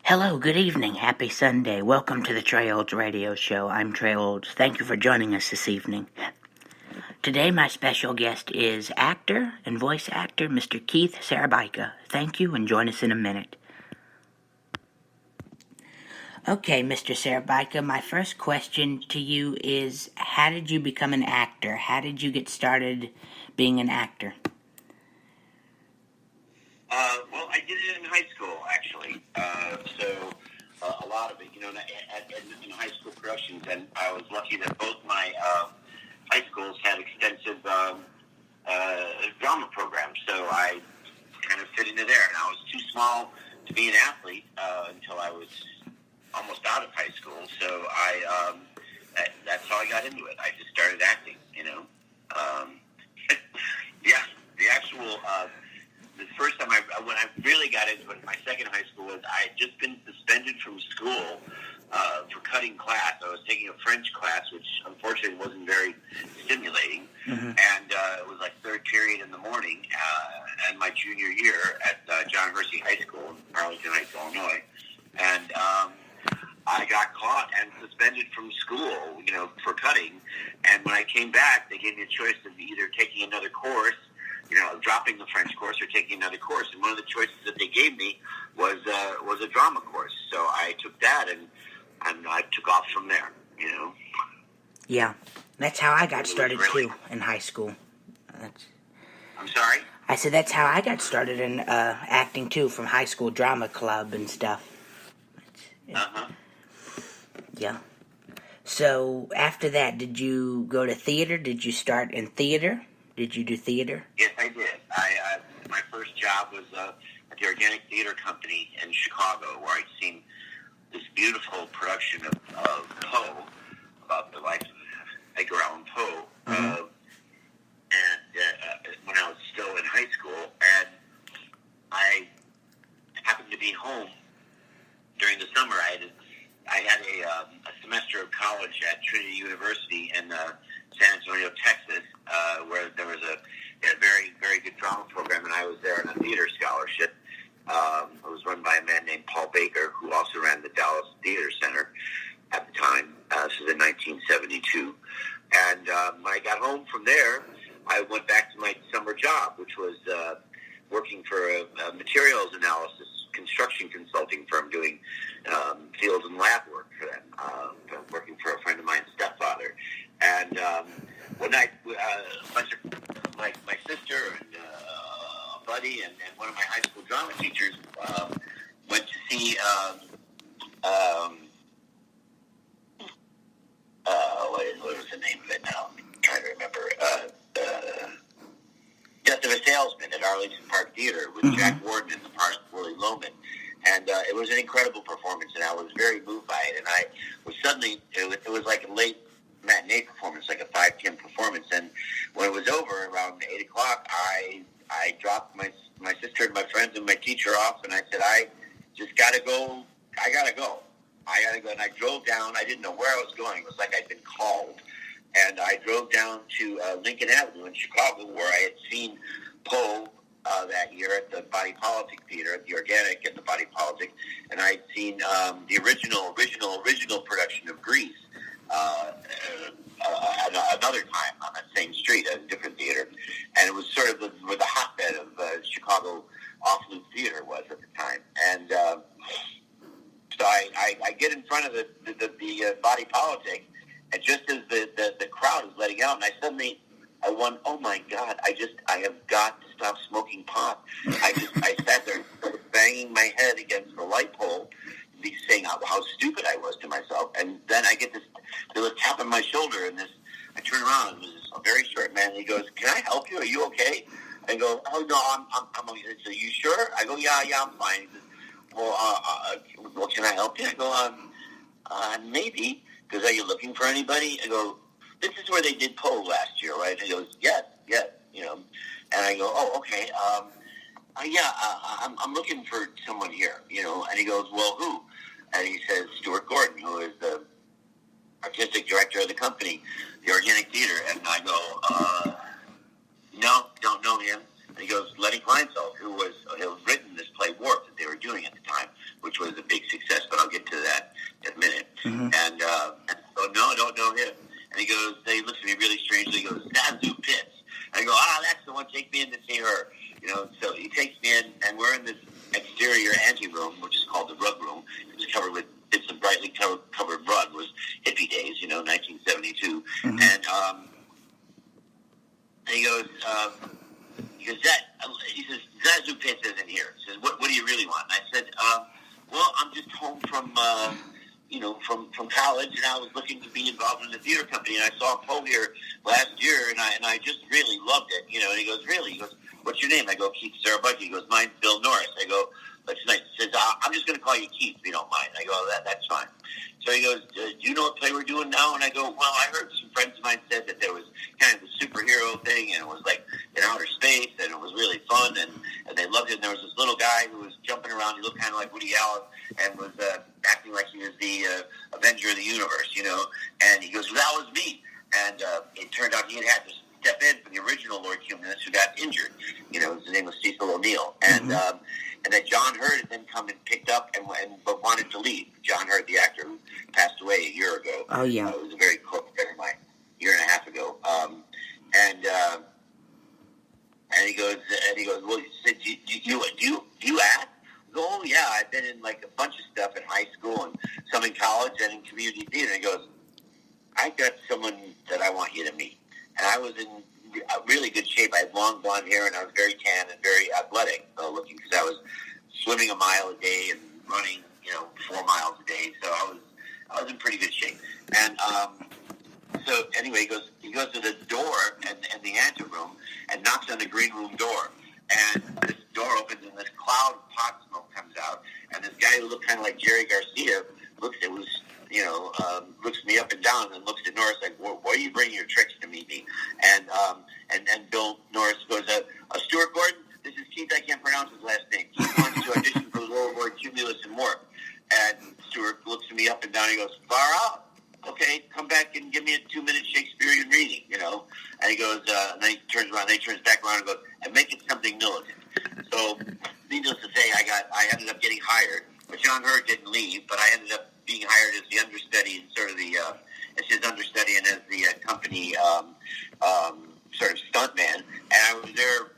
Hello, good evening, happy Sunday. Welcome to the Trey Olds Radio Show. I'm Trey Olds. Thank you for joining us this evening. Today, my special guest is actor and voice actor Mr. Keith Szarabajka. Thank you, and join us in a minute. Okay, Mr. Szarabajka, my first question to you is, how did you become an actor? How did you get started being an actor? Well, I did it in high school, actually. A lot of it, in high school productions, and I was lucky that both my high schools had extensive drama programs, so I kind of fit into there. And I was too small to be an athlete until I was almost out of high school, so that's how I got into it. I just started acting, the actual... The first time when I really got into it, my second high school was I had just been suspended from school for cutting class. I was taking a French class, which unfortunately wasn't very stimulating, and it was like third period in the morning, and my junior year at John Hersey High School in Arlington Heights, Illinois, and I got caught and suspended from school, for cutting. And when I came back, they gave me a choice of either taking another course, dropping the French course or taking another course. And one of the choices that they gave me was a drama course. So I took that and I took off from there, Yeah, that's how I got started too in high school. I'm sorry? I said that's how I got started in acting too, from high school drama club and stuff. Yeah. So after that, did you go to theater? Did you start in theater? Did you do theater? Yes, I did. My first job was at the Organic Theater Company in Chicago, where I'd seen this beautiful production of Poe, about the life of Edgar Allan Poe, and when I was still in high school, and I happened to be home during the summer. I had a semester of college at Trinity University in San Antonio, Texas, where there was a very, very good drama program, and I was there on a theater scholarship. It was run by a man named Paul Baker, who also ran the Dallas Theater Center at the time. This was in 1972. And when I got home from there, I went back to my summer job, which was working for a materials analysis construction consulting firm, doing field and lab work for them, working for a friend of mine's stepfather. And one night, a bunch of my sister and a buddy and one of my high school drama teachers went to see what was the name of it now? I'm trying to remember. Death of a Salesman at Arlington Park Theater with Jack Warden in the part of Willie Loman. And it was an incredible performance, and I was very moved by it. And I was suddenly, it was like a late matinee performance, like a 5 p.m. performance. And when it was over, around 8 o'clock, I dropped my sister and my friends and my teacher off, and I said, I just got to go. I got to go. And I drove down. I didn't know where I was going. It was like I'd been called. And I drove down to Lincoln Avenue in Chicago, where I had seen Poe that year at the Body Politic Theater, at the Organic at the Body Politic, and I had seen the original production of Grease another time on that same street at a different theater. And it was sort of where the hotbed of Chicago off-loop theater was at the time. And so I get in front of the Body Politic, and just as the crowd is letting out, and I went, oh my God, I have got to stop smoking pot. I sat there banging my head against the light pole, saying how stupid I was to myself. And then I get there was a tap on my shoulder, and I turn around, and it was a very short man, and he goes, can I help you? Are you okay? I go, oh no, I'm okay. So you sure? I go, yeah, I'm fine. He says, well, can I help you? I go, maybe. Because, are you looking for anybody? I go, this is where they did Poe last year, right? And he goes, yes, And I go, oh, okay. I'm looking for someone here, And he goes, well, who? And he says, Stuart Gordon, who is the artistic director of the company, the Organic Theater. And I go, no, don't know him. And he goes, Lenny Kleinfeld, who had written this play Warp that they were doing at the time, which was a big success, but I'll get to that in a minute. Mm-hmm. And so, no, I don't know him. And he looks at me really strangely. He goes, Zazu Pitts. And I go, that's the one. Take me in to see her. So he takes me in, and we're in this exterior anteroom, which is called the rug room. It's covered with bits of brightly covered rug. It was hippie days, 1972. Mm-hmm. And he goes, he says, Zazu Pitts isn't here. He says, what do you really want? And I said, well, I'm just home from college, and I was looking to be involved in the theater company, and I saw Poe here last year, and I just really loved it, and he goes, really? He goes, what's your name? I go, Keith Szarabajka. He goes, mine's Bill Norris. I go, that's nice. He says, I'm just going to call you Keith if you don't mind. I go, that's fine. So he goes, do you know what play we're doing now? And I go, well, I heard some friends of mine said that there was kind of a superhero thing, and it was like in outer space, and it was really fun, and they loved it. And there was this little guy who was jumping around. He looked kind of like Woody Allen and was acting like he was the Avenger of the universe, And he goes, well, that was me. And it turned out he had to step in for the original Lord Cumulus, who got injured. His name was Cecil O'Neill. And and that John Hurt had then come and picked up but wanted to leave. John Hurt, the actor who passed away a year ago. Oh, yeah. It was a very close friend of mine, a year and a half ago. And he goes, well, he said, do you act? I go, oh, yeah, I've been in like a bunch of stuff in high school and some in college and in community theater. And he goes, I got someone that I want you to meet. And I was in really good shape. I had long blonde hair, and I was very tan and very athletic looking, because I was swimming a mile a day and running, 4 miles a day. So I was in pretty good shape. And so anyway, he goes to the door in the anteroom and knocks on the green room door. And this door opens, and this cloud of pot smoke comes out. And this guy who looked kind of like Jerry Garcia looks me up and down and looks at Norris like, why are you bringing your tricks to me? And Bill Norris goes, Stuart Gordon, this is Keith. I can't pronounce his last name. Keith wants to audition for the Lower Lord Cumulus and more. And Stuart looks at me up and down. He goes, far out. Okay, come back and give me a 2-minute Shakespearean reading, And he goes, and then he turns back around and goes, and make it something militant. So, needless to say, I ended up getting hired. But John Hurt didn't leave, but I ended up being hired as the understudy and sort of as his understudy and as the company sort of stuntman. And I was there,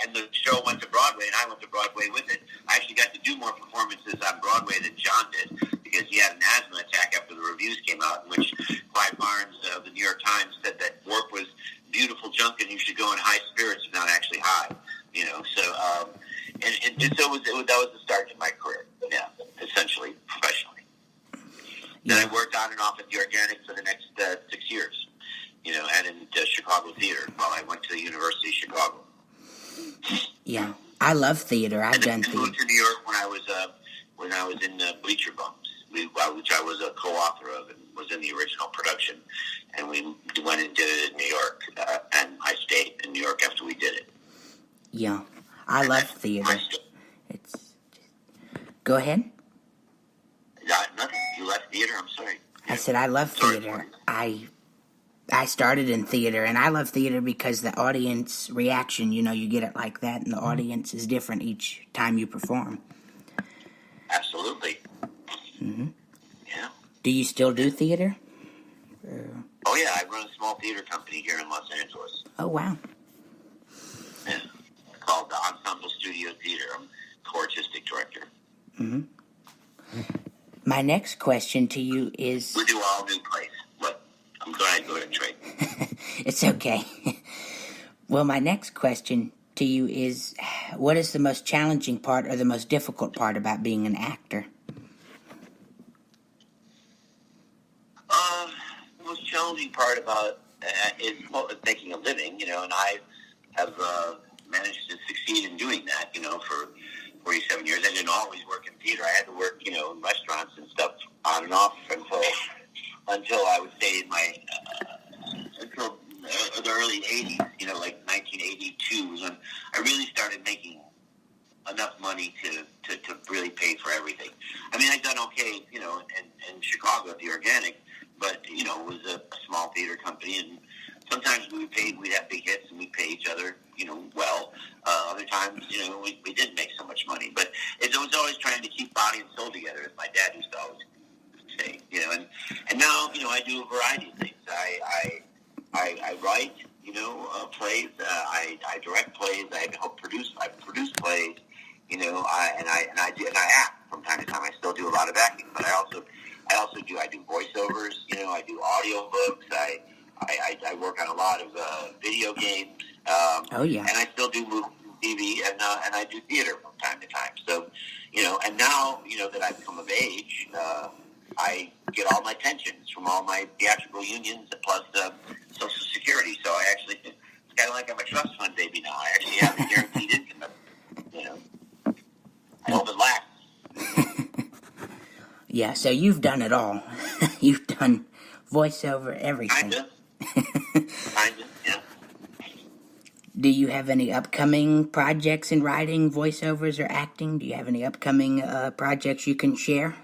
and the show went to Broadway, and I went to Broadway with it. I actually got to do more performances on Broadway than John did, because he had an asthma attack after the reviews came out, in which Clive Barnes of the New York Times said that Warp was beautiful junk and you should go in high spirits and not actually high. So that was the start of my career, essentially, professionally. Then I worked on and off at the Organic for the next 6 years, and in Chicago theater while I went to the University of Chicago. Yeah, I love theater. I've done theater. I moved to New York when I was in Bleacher Bums, which I was a co-author of and was in the original production. And we went and did it in New York, and I stayed in New York after we did it. Yeah, I love theater. Go ahead. Nothing. You left theater? I'm sorry. I said I love theater. I started in theater, and I love theater because the audience reaction, you get it like that, and the audience is different each time you perform. Absolutely. Mm-hmm. Yeah. Do you still do theater? Oh, yeah. I run a small theater company here in Los Angeles. Oh, wow. Yeah. Called the Ensemble Studio Theater. I'm co-artistic director. Mm-hmm. My next question to you is... We do all new plays. What? I'm glad go ahead and trade. It's okay. Well, my next question to you is, what is the most challenging part or the most difficult part about being an actor? The most challenging part about is making a living, and I have managed to succeed in doing that, for 47 years. I didn't always work in theater. I had to work, in restaurants and stuff on and off until I would say until the early 80s, like 1982 was when I really started making enough money to really pay for everything. I mean, I'd done okay, in Chicago at the Organic, but, it was a small theater company, and sometimes we'd have big hits and we'd pay each other well. Other times, we didn't make so much money. But it was always trying to keep body and soul together, as my dad used to always say. And now, I do a variety of things. I write, plays. I direct plays. I help produce. I produce plays. I act from time to time. I still do a lot of acting, but I also do voiceovers. I do audio books. I work on a lot of video games. Oh, yeah. And I still do movies and TV, and I do theater from time to time. So, and now, that I've come of age, I get all my pensions from all my theatrical unions plus Social Security. So I actually, it's kind of like I'm a trust fund baby now. I actually have a guaranteed income. I hope it lasts. Yeah, so you've done it all. You've done voiceover, everything. Kinda, yeah. Do you have any upcoming projects in writing, voiceovers, or acting? Do you have any upcoming projects you can share?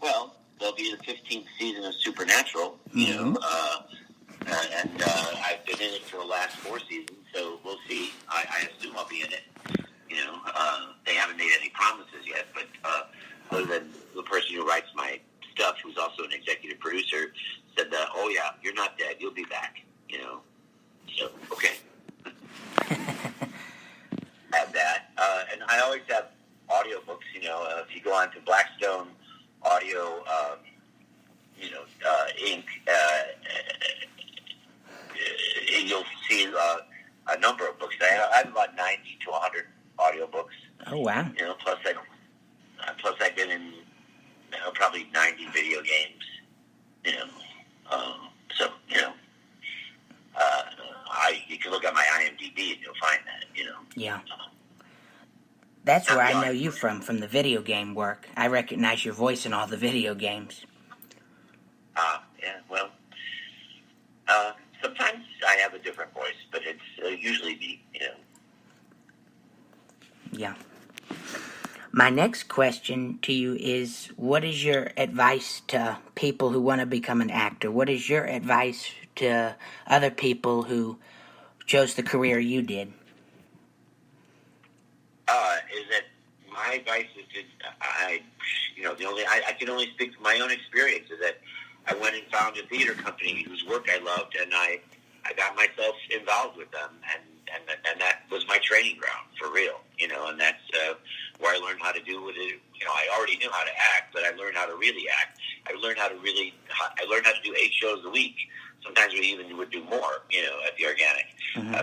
Well, there'll be the 15th season of Supernatural, Mm-hmm. And I've been in it for the last 4 seasons, so we'll see. I assume I'll be in it. They haven't made any promises yet, but other than the person who writes my stuff, who's also an executive producer, said that, oh yeah, you're not dead, you'll be back, So, okay. Have that. And I always have audiobooks, if you go on to Blackstone Audio, Inc., you'll see a number of books. I have about 90 to 100 audiobooks. Oh, wow. Plus I've been in probably 90 video games. You can look at my IMDb and you'll find that. Yeah. That's where I know you from the video game work. I recognize your voice in all the video games. Yeah, well, sometimes I have a different voice, but it's usually me, Yeah. My next question to you is, what is your advice to people who want to become an actor? What is your advice to other people who chose the career you did? Is that my advice is I can only speak from my own experience. Is that I went and found a theater company whose work I loved, and I got myself involved with them, and that was my training ground for real, and that's where I learned how to do what it. I already knew how to act, but I learned how to really act. I learned how to do 8 shows a week. Sometimes we even would do more, at the Organic,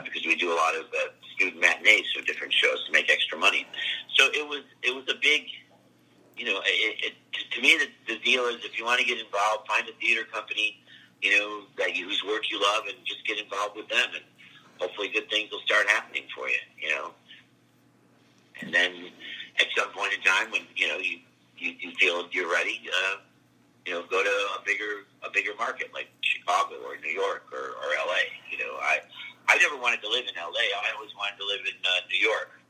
because we do a lot of student matinees for different shows to make extra money. So it was a big, to me the deal is if you want to get involved, find a theater company, whose work you love, and just get involved with them, and hopefully good things will start happening for you, And then at some point in time when you feel you're ready, go to a bigger market like Chicago or New York or LA. I never wanted to live in LA. I always wanted to live in New York.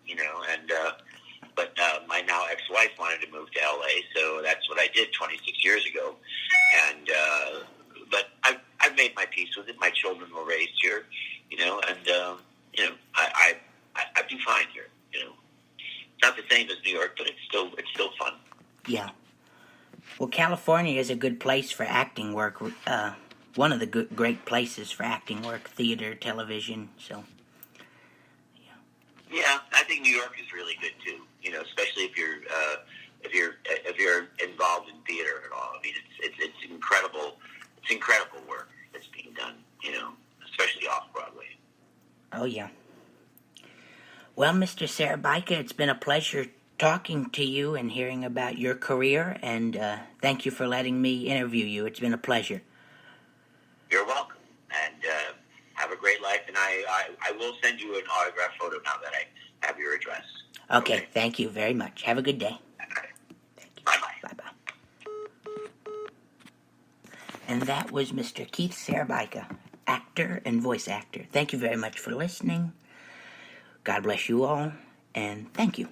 But my now ex-wife wanted to move to LA, so that's what I did 26 years ago. And but I've made my peace with it. My children were raised here, I do fine here. Not the same as New York, but it's still fun. Yeah. Well, California is a good place for acting work. One of the great places for acting work, theater, television. So. Yeah, I think New York is really good too. Especially if you're involved in theater at all. I mean, it's incredible. It's incredible work that's being done. Especially off Broadway. Oh yeah. Well, Mr. Szarabajka, it's been a pleasure talking to you and hearing about your career, and thank you for letting me interview you. It's been a pleasure. You're welcome, and have a great life. And I will send you an autograph photo now that I have your address. Okay, thank you very much. Have a good day. Okay. Thank you. Bye-bye. Bye-bye. And that was Mr. Keith Szarabajka, actor and voice actor. Thank you very much for listening. God bless you all, and thank you.